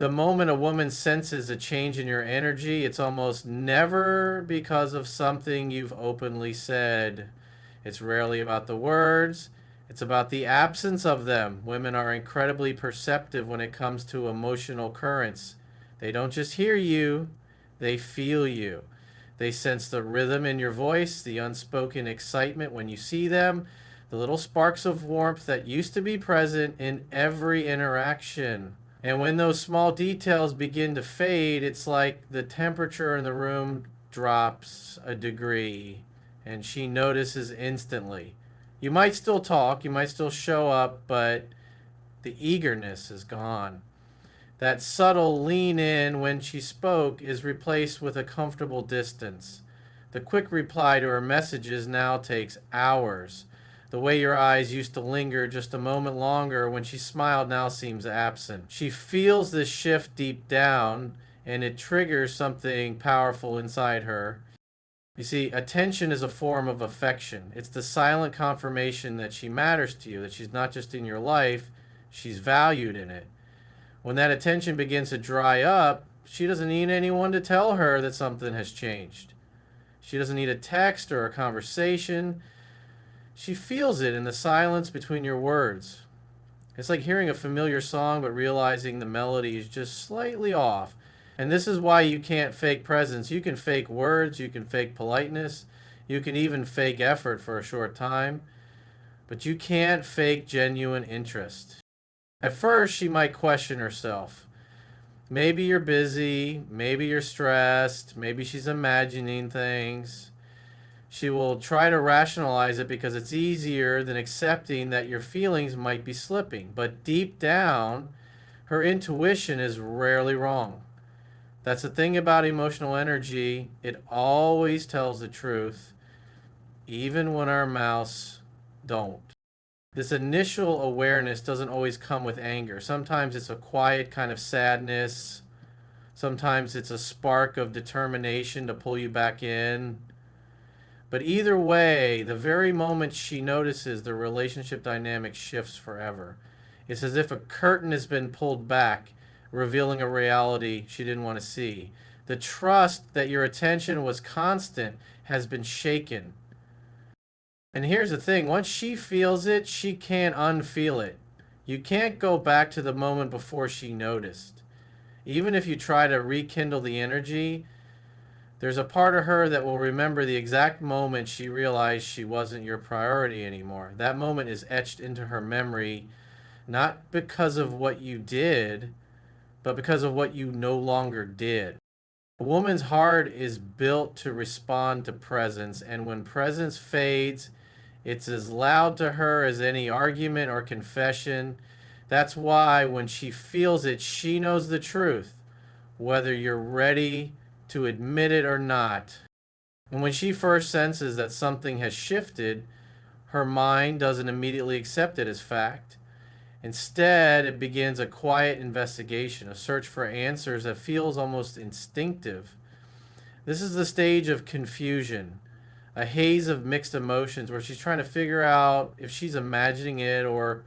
The moment a woman senses a change in your energy, it's almost never because of something you've openly said. It's rarely about the words, it's about the absence of them. Women are incredibly perceptive when it comes to emotional currents. They don't just hear you, they feel you. They sense the rhythm in your voice, the unspoken excitement when you see them, the little sparks of warmth that used to be present in every interaction. And when those small details begin to fade, it's like the temperature in the room drops a degree and she notices instantly. You might still talk, you might still show up, but the eagerness is gone. That subtle lean in when she spoke is replaced with a comfortable distance. The quick reply to her messages now takes hours. The way your eyes used to linger just a moment longer when she smiled now seems absent. She feels this shift deep down, and it triggers something powerful inside her. You see, attention is a form of affection. It's the silent confirmation that she matters to you, that she's not just in your life, she's valued in it. When that attention begins to dry up, she doesn't need anyone to tell her that something has changed. She doesn't need a text or a conversation. She feels it in the silence between your words. It's like hearing a familiar song but realizing the melody is just slightly off. And this is why you can't fake presence. You can fake words, you can fake politeness, you can even fake effort for a short time, but you can't fake genuine interest. At first, she might question herself. Maybe you're busy, maybe you're stressed, maybe she's imagining things. She will try to rationalize it because it's easier than accepting that your feelings might be slipping. But deep down, her intuition is rarely wrong. That's the thing about emotional energy, it always tells the truth, even when our mouths don't. This initial awareness doesn't always come with anger. Sometimes it's a quiet kind of sadness. Sometimes it's a spark of determination to pull you back in. But either way, the very moment she notices, the relationship dynamic shifts forever. It's as if a curtain has been pulled back, revealing a reality she didn't want to see. The trust that your attention was constant has been shaken. And here's the thing, once she feels it, she can't unfeel it. You can't go back to the moment before she noticed. Even if you try to rekindle the energy, there's a part of her that will remember the exact moment she realized she wasn't your priority anymore. That moment is etched into her memory, not because of what you did, but because of what you no longer did. A woman's heart is built to respond to presence, and when presence fades, it's as loud to her as any argument or confession. That's why when she feels it, she knows the truth, whether you're ready to admit it or not. And when she first senses that something has shifted, her mind doesn't immediately accept it as fact. Instead, it begins a quiet investigation, a search for answers that feels almost instinctive. This is the stage of confusion, a haze of mixed emotions where she's trying to figure out if she's imagining it or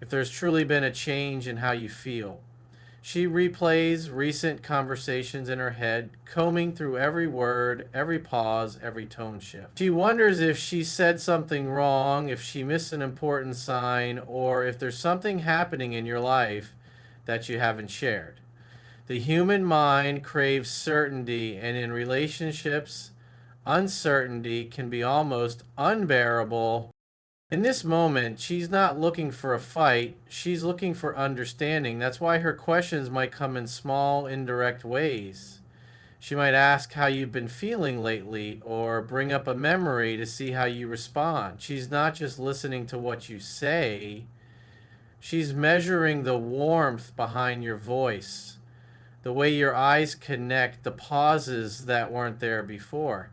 if there's truly been a change in how you feel. She replays recent conversations in her head, combing through every word, every pause, every tone shift. She wonders if she said something wrong, if she missed an important sign, or if there's something happening in your life that you haven't shared. The human mind craves certainty, and in relationships, uncertainty can be almost unbearable. In this moment, she's not looking for a fight, she's looking for understanding. That's why her questions might come in small, indirect ways. She might ask how you've been feeling lately or bring up a memory to see how you respond. She's not just listening to what you say, she's measuring the warmth behind your voice, the way your eyes connect, the pauses that weren't there before.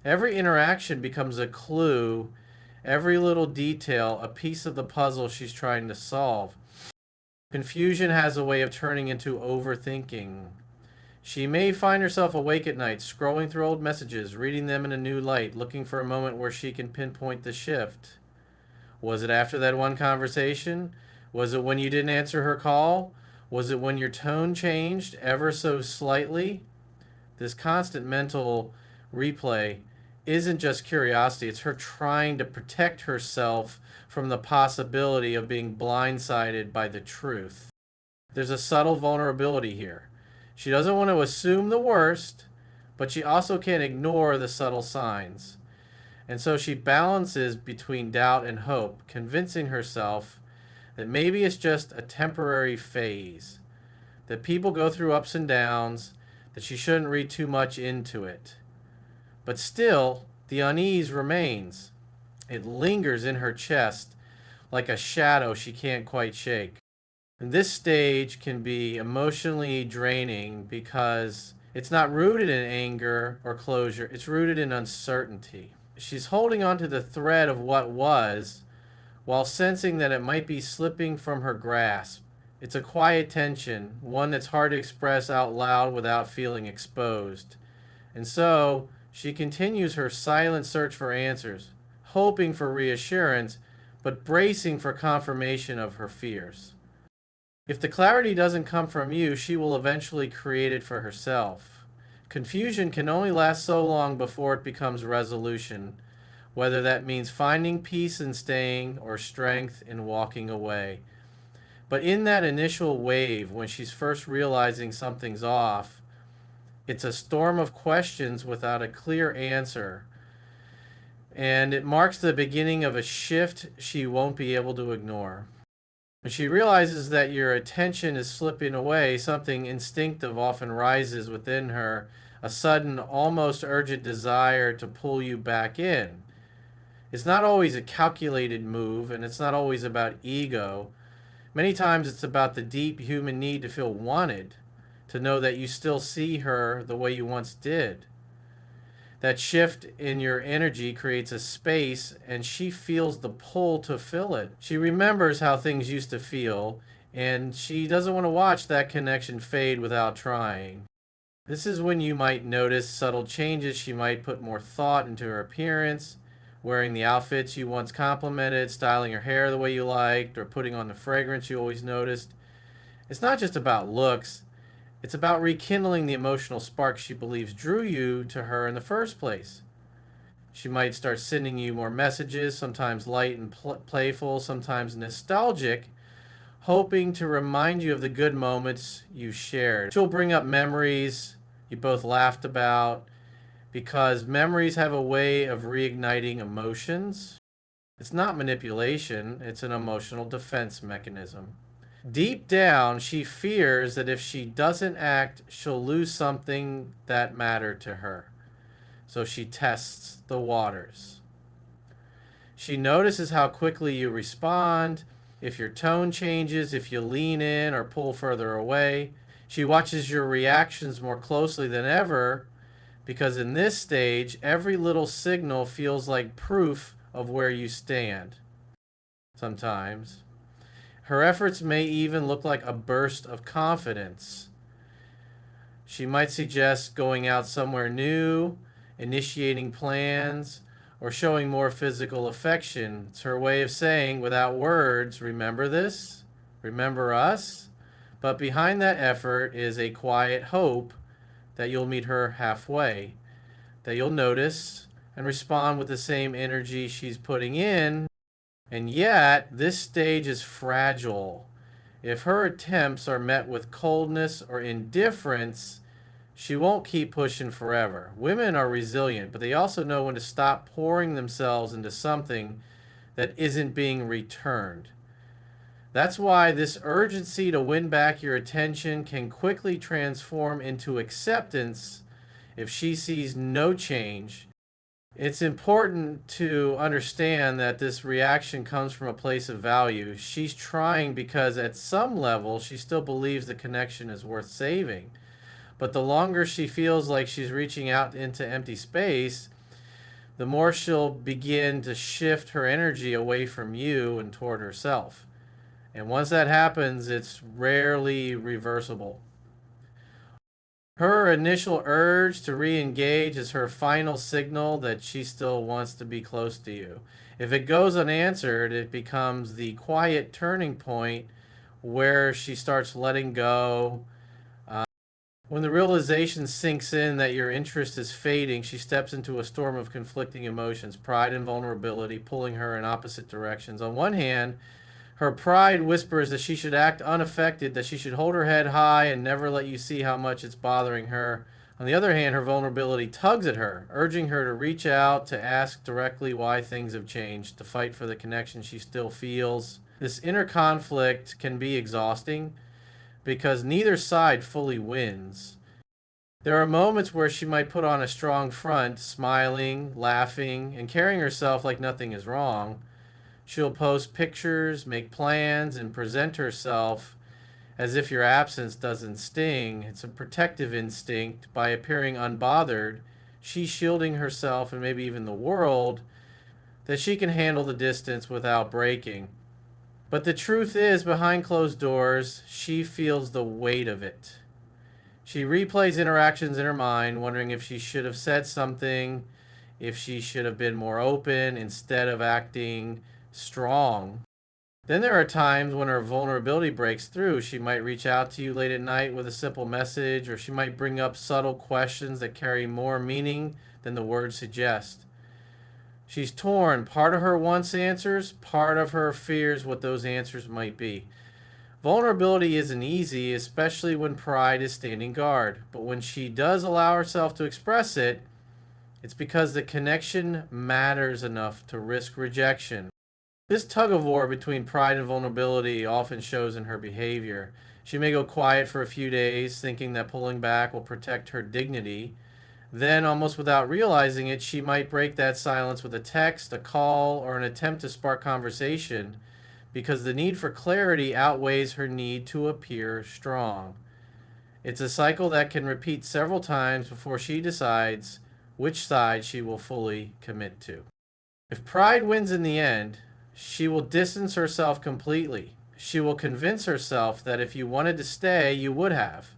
Every interaction becomes a clue. Every little detail, a piece of the puzzle she's trying to solve. Confusion has a way of turning into overthinking. She may find herself awake at night, scrolling through old messages, reading them in a new light, looking for a moment where she can pinpoint the shift. Was it after that one conversation? Was it when you didn't answer her call? Was it when your tone changed ever so slightly? This constant mental replay isn't just curiosity, it's her trying to protect herself from the possibility of being blindsided by the truth. There's a subtle vulnerability here. She doesn't want to assume the worst, but she also can't ignore the subtle signs. And so she balances between doubt and hope, convincing herself that maybe it's just a temporary phase, that people go through ups and downs, that she shouldn't read too much into it. But still, the unease remains. It lingers in her chest like a shadow she can't quite shake. And this stage can be emotionally draining because it's not rooted in anger or closure, it's rooted in uncertainty. She's holding on to the thread of what was while sensing that it might be slipping from her grasp. It's a quiet tension, one that's hard to express out loud without feeling exposed. And so she continues her silent search for answers, hoping for reassurance, but bracing for confirmation of her fears. If the clarity doesn't come from you, she will eventually create it for herself. Confusion can only last so long before it becomes resolution, whether that means finding peace in staying or strength in walking away. But in that initial wave, when she's first realizing something's off, it's a storm of questions without a clear answer. And it marks the beginning of a shift she won't be able to ignore. When she realizes that your attention is slipping away, something instinctive often rises within her, a sudden, almost urgent desire to pull you back in. It's not always a calculated move, and it's not always about ego. Many times it's about the deep human need to feel wanted, to know that you still see her the way you once did. That shift in your energy creates a space, and she feels the pull to fill it. She remembers how things used to feel, and she doesn't want to watch that connection fade without trying. This is when you might notice subtle changes. She might put more thought into her appearance, wearing the outfits you once complimented, styling her hair the way you liked, or putting on the fragrance you always noticed. It's not just about looks. It's about rekindling the emotional spark she believes drew you to her in the first place. She might start sending you more messages, sometimes light and playful, sometimes nostalgic, hoping to remind you of the good moments you shared. She'll bring up memories you both laughed about, because memories have a way of reigniting emotions. It's not manipulation, it's an emotional defense mechanism. Deep down, she fears that if she doesn't act, she'll lose something that mattered to her. So she tests the waters. She notices how quickly you respond, if your tone changes, if you lean in or pull further away. She watches your reactions more closely than ever, because in this stage, every little signal feels like proof of where you stand. Sometimes her efforts may even look like a burst of confidence. She might suggest going out somewhere new, initiating plans, or showing more physical affection. It's her way of saying, without words, remember this? Remember us? But behind that effort is a quiet hope that you'll meet her halfway, that you'll notice and respond with the same energy she's putting in. And yet, this stage is fragile. If her attempts are met with coldness or indifference, she won't keep pushing forever. Women are resilient, but they also know when to stop pouring themselves into something that isn't being returned. That's why this urgency to win back your attention can quickly transform into acceptance if she sees no change. It's important to understand that this reaction comes from a place of value. She's trying because at some level she still believes the connection is worth saving. But the longer she feels like she's reaching out into empty space, the more she'll begin to shift her energy away from you and toward herself. And once that happens, it's rarely reversible. Her initial urge to re-engage is her final signal that she still wants to be close to you. If it goes unanswered, it becomes the quiet turning point where she starts letting go. When the realization sinks in that your interest is fading, she steps into a storm of conflicting emotions, pride and vulnerability, pulling her in opposite directions. On one hand, her pride whispers that she should act unaffected, that she should hold her head high and never let you see how much it's bothering her. On the other hand, her vulnerability tugs at her, urging her to reach out, to ask directly why things have changed, to fight for the connection she still feels. This inner conflict can be exhausting because neither side fully wins. There are moments where she might put on a strong front, smiling, laughing, and carrying herself like nothing is wrong. She'll post pictures, make plans, and present herself as if your absence doesn't sting. It's a protective instinct. By appearing unbothered, she's shielding herself and maybe even the world that she can handle the distance without breaking. But the truth is, behind closed doors, she feels the weight of it. She replays interactions in her mind, wondering if she should have said something, if she should have been more open instead of acting strong. Then there are times when her vulnerability breaks through. She might reach out to you late at night with a simple message, or she might bring up subtle questions that carry more meaning than the words suggest. She's torn. Part of her wants answers, part of her fears what those answers might be. Vulnerability isn't easy, especially when pride is standing guard. But when she does allow herself to express it, it's because the connection matters enough to risk rejection. This tug of war between pride and vulnerability often shows in her behavior. She may go quiet for a few days, thinking that pulling back will protect her dignity. Then, almost without realizing it, she might break that silence with a text, a call, or an attempt to spark conversation because the need for clarity outweighs her need to appear strong. It's a cycle that can repeat several times before she decides which side she will fully commit to. If pride wins in the end, she will distance herself completely. She will convince herself that if you wanted to stay, you would have.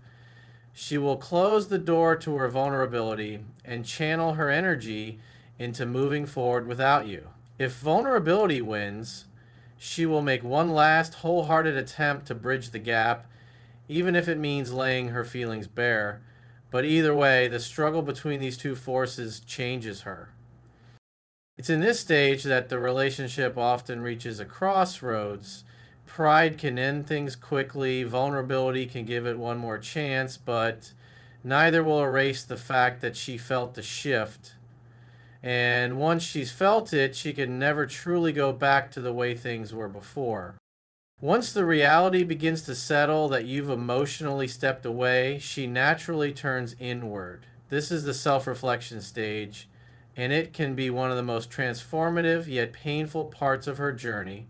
She will close the door to her vulnerability and channel her energy into moving forward without you. If vulnerability wins, she will make one last wholehearted attempt to bridge the gap, even if it means laying her feelings bare. But either way, the struggle between these two forces changes her. It's in this stage that the relationship often reaches a crossroads. Pride can end things quickly, vulnerability can give it one more chance, but neither will erase the fact that she felt the shift. And once she's felt it, she can never truly go back to the way things were before. Once the reality begins to settle that you've emotionally stepped away, she naturally turns inward. This is the self-reflection stage, and it can be one of the most transformative yet painful parts of her journey.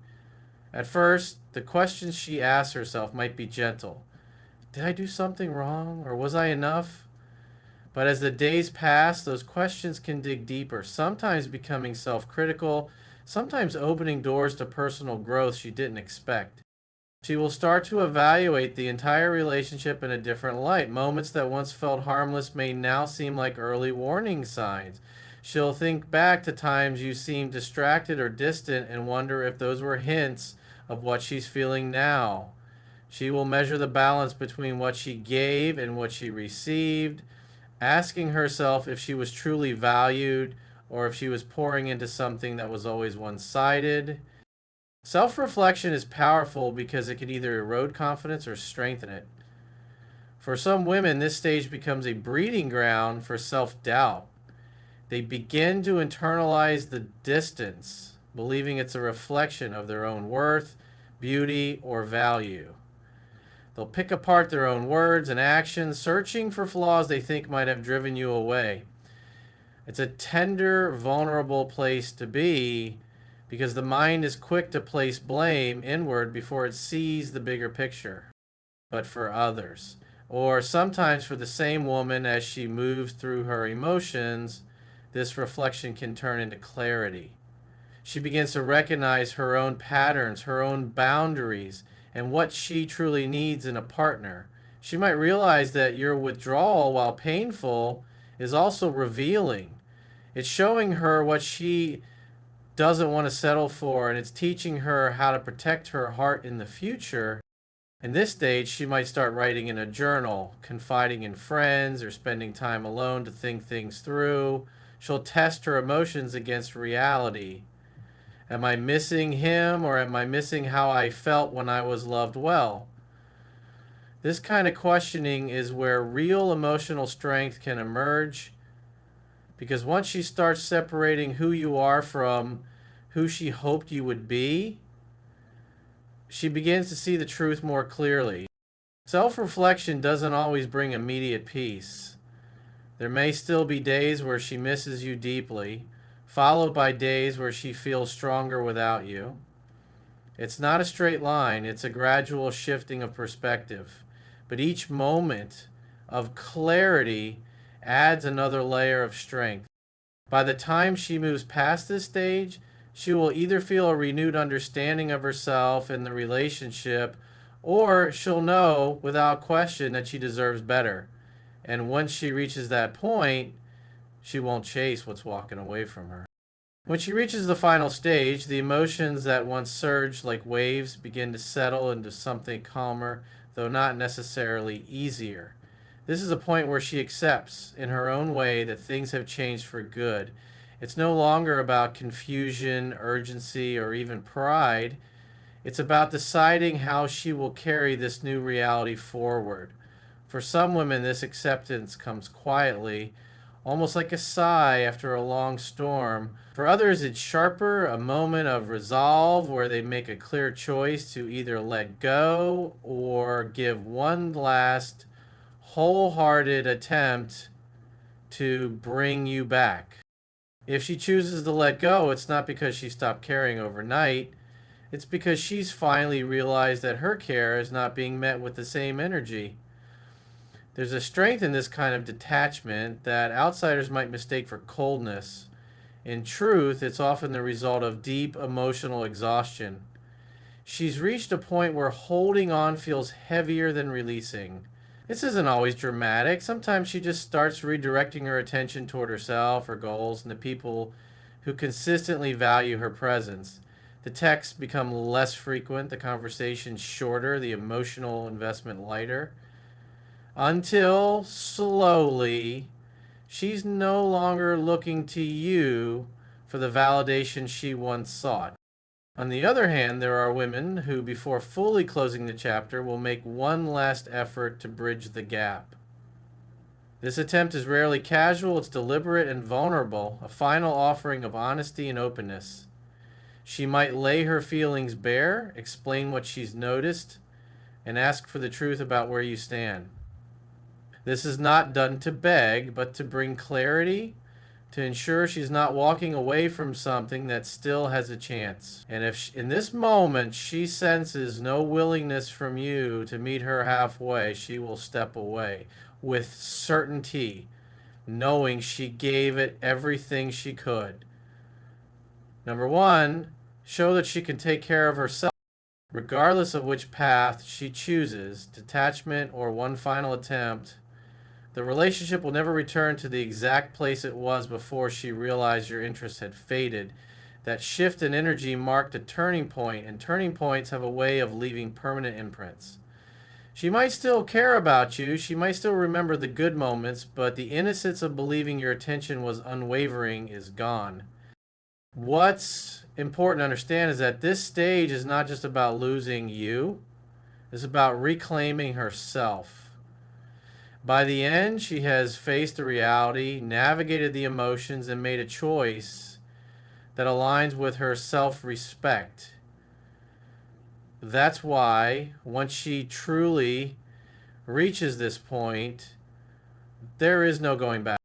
At first, the questions she asks herself might be gentle. Did I do something wrong, or was I enough? But as the days pass, those questions can dig deeper, sometimes becoming self-critical, sometimes opening doors to personal growth she didn't expect. She will start to evaluate the entire relationship in a different light. Moments that once felt harmless may now seem like early warning signs. She'll think back to times you seemed distracted or distant and wonder if those were hints of what she's feeling now. She will measure the balance between what she gave and what she received, asking herself if she was truly valued or if she was pouring into something that was always one-sided. Self-reflection is powerful because it can either erode confidence or strengthen it. For some women, this stage becomes a breeding ground for self-doubt. They begin to internalize the distance, believing it's a reflection of their own worth, beauty, or value. They'll pick apart their own words and actions, searching for flaws they think might have driven you away. It's a tender, vulnerable place to be because the mind is quick to place blame inward before it sees the bigger picture. But for others, or sometimes for the same woman as she moves through her emotions, this reflection can turn into clarity. She begins to recognize her own patterns, her own boundaries, and what she truly needs in a partner. She might realize that your withdrawal, while painful, is also revealing. It's showing her what she doesn't want to settle for, and it's teaching her how to protect her heart in the future. In this stage, she might start writing in a journal, confiding in friends, or spending time alone to think things through. She'll test her emotions against reality. Am I missing him, or am I missing how I felt when I was loved well? This kind of questioning is where real emotional strength can emerge, because once she starts separating who you are from who she hoped you would be, she begins to see the truth more clearly. Self-reflection doesn't always bring immediate peace. There may still be days where she misses you deeply, followed by days where she feels stronger without you. It's not a straight line, it's a gradual shifting of perspective. But each moment of clarity adds another layer of strength. By the time she moves past this stage, she will either feel a renewed understanding of herself and the relationship, or she'll know without question that she deserves better. And once she reaches that point, she won't chase what's walking away from her. When she reaches the final stage, the emotions that once surged like waves begin to settle into something calmer, though not necessarily easier. This is a point where she accepts, in her own way, that things have changed for good. It's no longer about confusion, urgency, or even pride. It's about deciding how she will carry this new reality forward. For some women, this acceptance comes quietly, almost like a sigh after a long storm. For others, it's sharper, a moment of resolve where they make a clear choice to either let go or give one last wholehearted attempt to bring you back. If she chooses to let go, it's not because she stopped caring overnight. It's because she's finally realized that her care is not being met with the same energy. There's a strength in this kind of detachment that outsiders might mistake for coldness. In truth, it's often the result of deep emotional exhaustion. She's reached a point where holding on feels heavier than releasing. This isn't always dramatic. Sometimes she just starts redirecting her attention toward herself, her goals, and the people who consistently value her presence. The texts become less frequent, the conversations shorter, the emotional investment lighter, until slowly she's no longer looking to you for the validation she once sought. On the other hand, there are women who, before fully closing the chapter, will make one last effort to bridge the gap. This attempt is rarely casual, it's deliberate and vulnerable, a final offering of honesty and openness. She might lay her feelings bare, explain what she's noticed, and ask for the truth about where you stand. This is not done to beg, but to bring clarity, to ensure she's not walking away from something that still has a chance. And if in this moment she senses no willingness from you to meet her halfway, she will step away with certainty, knowing she gave it everything she could. Number one, show that she can take care of herself, regardless of which path she chooses, detachment or one final attempt. The relationship will never return to the exact place it was before she realized your interest had faded. That shift in energy marked a turning point, and turning points have a way of leaving permanent imprints. She might still care about you, she might still remember the good moments, but the innocence of believing your attention was unwavering is gone. What's important to understand is that this stage is not just about losing you, it's about reclaiming herself. By the end, she has faced the reality, navigated the emotions, and made a choice that aligns with her self-respect. That's why, once she truly reaches this point, there is no going back.